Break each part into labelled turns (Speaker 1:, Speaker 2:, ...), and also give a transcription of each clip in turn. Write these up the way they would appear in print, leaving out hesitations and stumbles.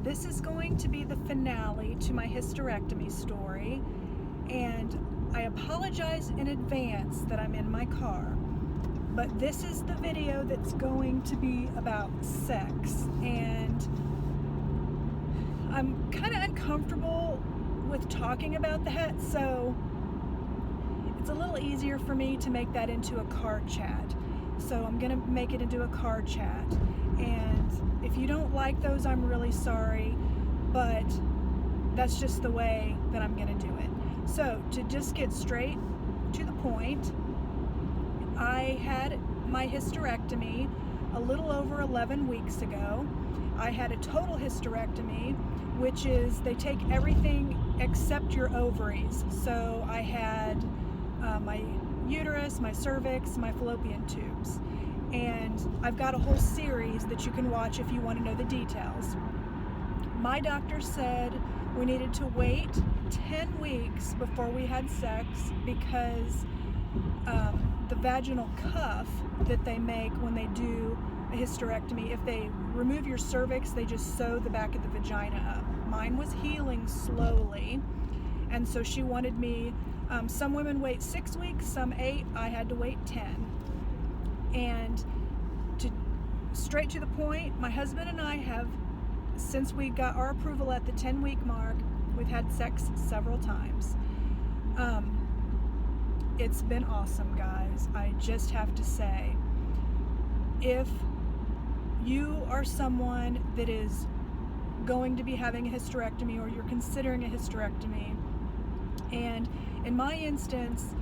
Speaker 1: this is going to be the finale to my hysterectomy story, and I apologize in advance that I'm in my car, but this is the video that's going to be about sex, and I'm kind of uncomfortable with talking about that, so it's a little easier for me to make that into a car chat. So I'm gonna make it into a car chat, and if you don't like those, I'm really sorry, but that's just the way that I'm gonna do it. So to just get straight to the point, I had my hysterectomy a little over 11 weeks ago. I had a total hysterectomy, which is they take everything except your ovaries. So I had my uterus, my cervix, my fallopian tubes. And I've got a whole series that you can watch if you want to know the details. My doctor said we needed to wait 10 weeks before we had sex because the vaginal cuff that they make when they do a hysterectomy, if they remove your cervix, they just sew the back of the vagina up. Mine was healing slowly, and so she wanted me, some women wait 6 weeks, some 8, I had to wait 10. And straight to the point, my husband and I have, since we got our approval at the 10-week mark, we've had sex several times. It's been awesome, guys. I just have to say, if you are someone that is going to be having a hysterectomy, or you're considering a hysterectomy, and in my instance,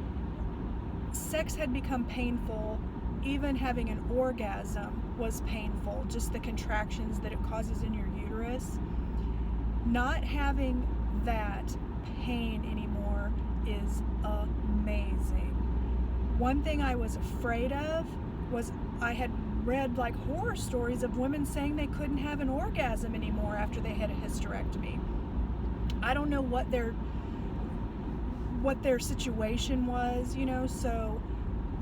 Speaker 1: sex had become painful. Even having an orgasm was painful, just the contractions that it causes in your uterus. Not having that pain anymore is amazing. One thing I was afraid of was I had read like horror stories of women saying they couldn't have an orgasm anymore after they had a hysterectomy. I don't know what their situation was, so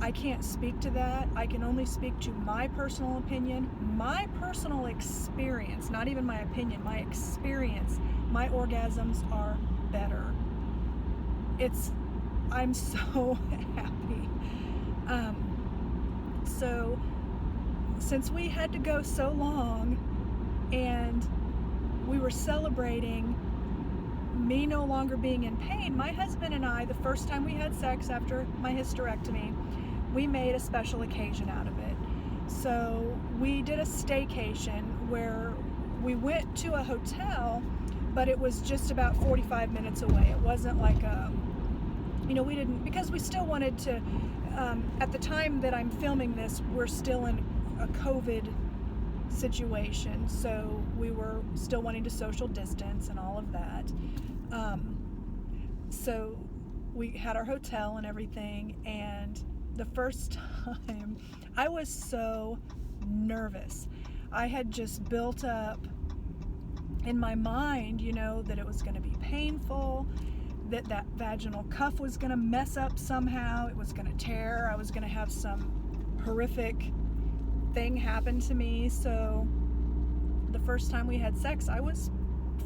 Speaker 1: I can't speak to that. I can only speak to my personal opinion, my personal experience, not even my opinion, my experience. My orgasms are better. I'm so happy. So since we had to go so long and we were celebrating me no longer being in pain, my husband and I, the first time we had sex after my hysterectomy, we made a special occasion out of it. So we did a staycation where we went to a hotel, but it was just about 45 minutes away. It wasn't like we didn't, because we still wanted to, at the time that I'm filming this, we're still in a COVID situation, so we were still wanting to social distance and all of that. So we had our hotel and everything, and the first time I was so nervous. I had just built up in my mind, that it was going to be painful, that vaginal cuff was going to mess up somehow, it was going to tear, I was going to have some horrific thing happen to me. So the first time we had sex, I was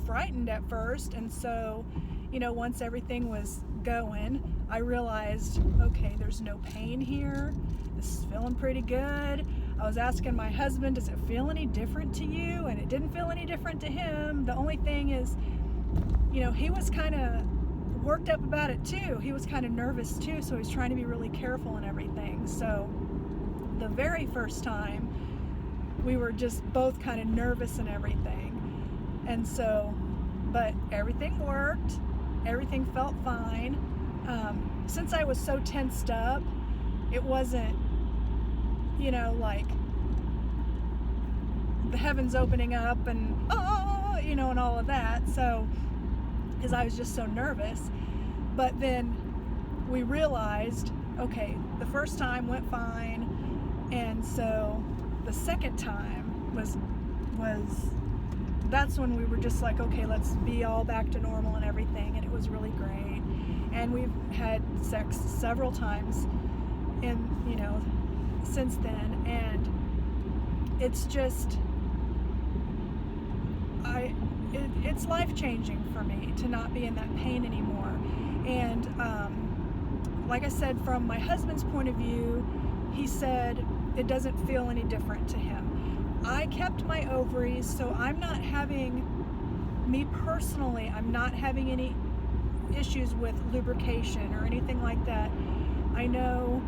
Speaker 1: frightened at first, and so once everything was going, I realized, okay, there's no pain here, this is feeling pretty good. I was asking my husband, does it feel any different to you? And it didn't feel any different to him. The only thing is, he was kind of worked up about it too. He was kind of nervous too, so he's trying to be really careful and everything. So the very first time, we were just both kind of nervous and everything. And so, but everything worked. Everything felt fine. Since I was so tensed up, it wasn't, like the heavens opening up and, and all of that. So, because I was just so nervous. But then we realized, okay, the first time went fine. And so the second time was that's when we were just like, okay, let's be all back to normal and everything, and it was really great. And we've had sex several times since then, and it's just, it's life-changing for me to not be in that pain anymore. And like I said, from my husband's point of view, he said it doesn't feel any different to him. I kept my ovaries, so I'm not having any issues with lubrication or anything like that. I know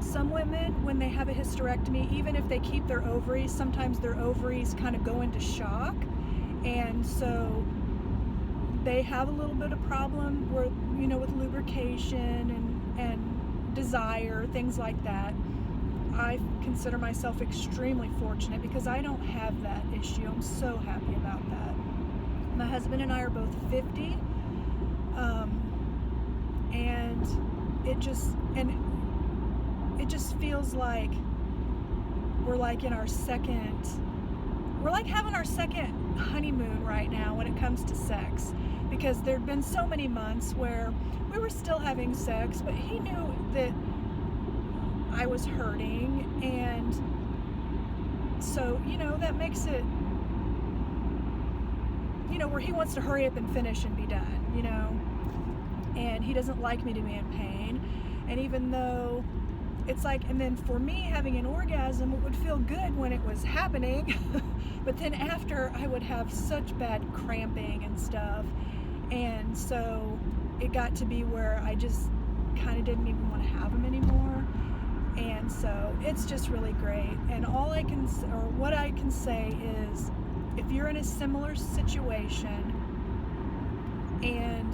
Speaker 1: some women, when they have a hysterectomy, even if they keep their ovaries, sometimes their ovaries kind of go into shock, and so they have a little bit of problem with, with lubrication and desire, things like that. I consider myself extremely fortunate because I don't have that issue. I'm so happy about that. My husband and I are both 50, and it just feels like we're like having our second honeymoon right now when it comes to sex, because there'd been so many months where we were still having sex, but he knew that I was hurting, and so that makes it where he wants to hurry up and finish and be done, and he doesn't like me to be in pain. And even though it's like, and then for me, having an orgasm, it would feel good when it was happening, but then after I would have such bad cramping and stuff, and so it got to be where I just kind of didn't even want to have them anymore. And so it's just really great. And what I can say is, if you're in a similar situation and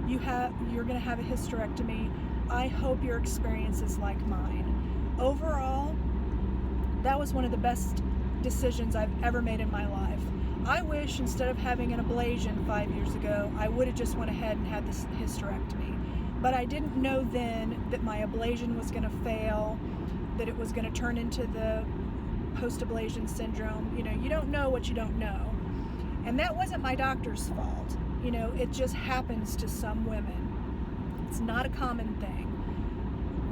Speaker 1: you're going to have a hysterectomy, I hope your experience is like mine. Overall, that was one of the best decisions I've ever made in my life. I wish instead of having an ablation 5 years ago, I would have just went ahead and had this hysterectomy. But I didn't know then that my ablation was going to fail, that it was going to turn into the post-ablation syndrome. You don't know what you don't know. And that wasn't my doctor's fault. It just happens to some women. It's not a common thing.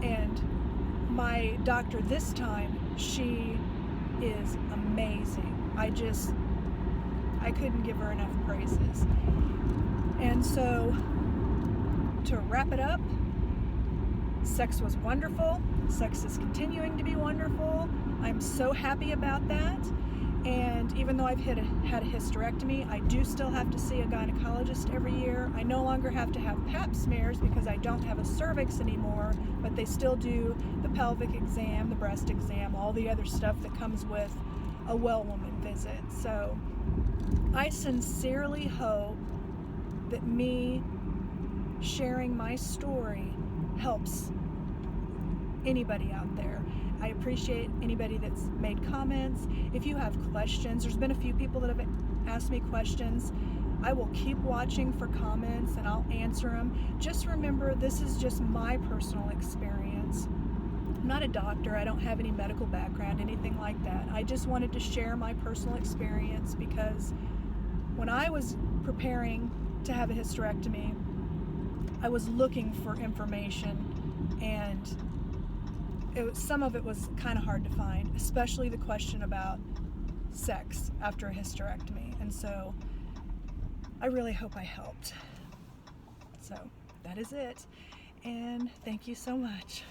Speaker 1: And my doctor this time, she is amazing. I couldn't give her enough praises. And so, to wrap it up, sex was wonderful. Sex is continuing to be wonderful. I'm so happy about that. And even though I've had a hysterectomy, I do still have to see a gynecologist every year. I no longer have to have pap smears because I don't have a cervix anymore, but they still do the pelvic exam, the breast exam, all the other stuff that comes with a well woman visit. So I sincerely hope that me sharing my story helps anybody out there. I appreciate anybody that's made comments. If you have questions, there's been a few people that have asked me questions. I will keep watching for comments and I'll answer them. Just remember, this is just my personal experience. I'm not a doctor. I don't have any medical background, anything like that. I just wanted to share my personal experience because when I was preparing to have a hysterectomy, I was looking for information, and some of it was kind of hard to find, especially the question about sex after a hysterectomy. And so I really hope I helped. So that is it. And thank you so much.